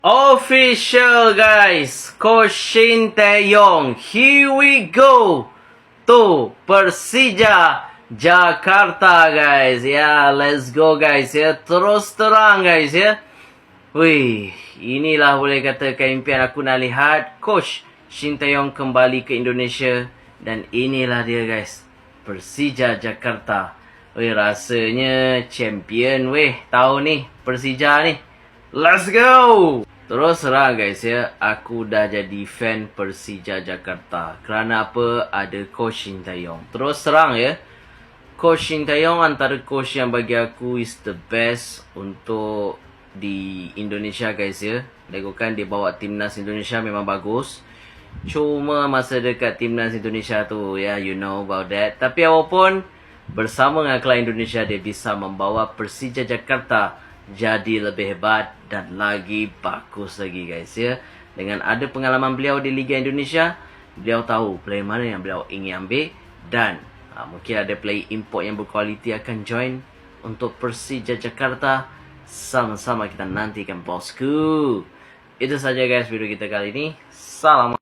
Official guys, Coach Shin Tae-yong, here we go to Persija Jakarta guys. Ya, let's go guys ya. Terus terang guys ya. Wih, inilah boleh katakan impian aku nak lihat Coach Shin Tae-yong kembali ke Indonesia. Dan inilah dia guys, Persija Jakarta. Wih, rasanya champion weh tahun ni Persija ni. Let's go! Terus terang guys ya, aku dah jadi fan Persija Jakarta. Kerana apa? Ada Coach Shin Tae-yong. Terus terang ya, Coach Shin Tae-yong antara coach yang bagi aku is the best untuk di Indonesia guys ya. Lakukan dia bawa timnas Indonesia memang bagus. Cuma masa dekat timnas Indonesia tu ya, you know about that. Tapi apapun, bersama dengan klub Indonesia dia bisa membawa Persija Jakarta jadi lebih hebat dan lagi bagus lagi guys ya. Dengan ada pengalaman beliau di Liga Indonesia, beliau tahu player mana yang beliau ingin ambil. Dan mungkin ada player import yang berkualiti akan join untuk Persija Jakarta. Sama-sama kita nantikan bosku. Itu saja guys video kita kali ini. Salam.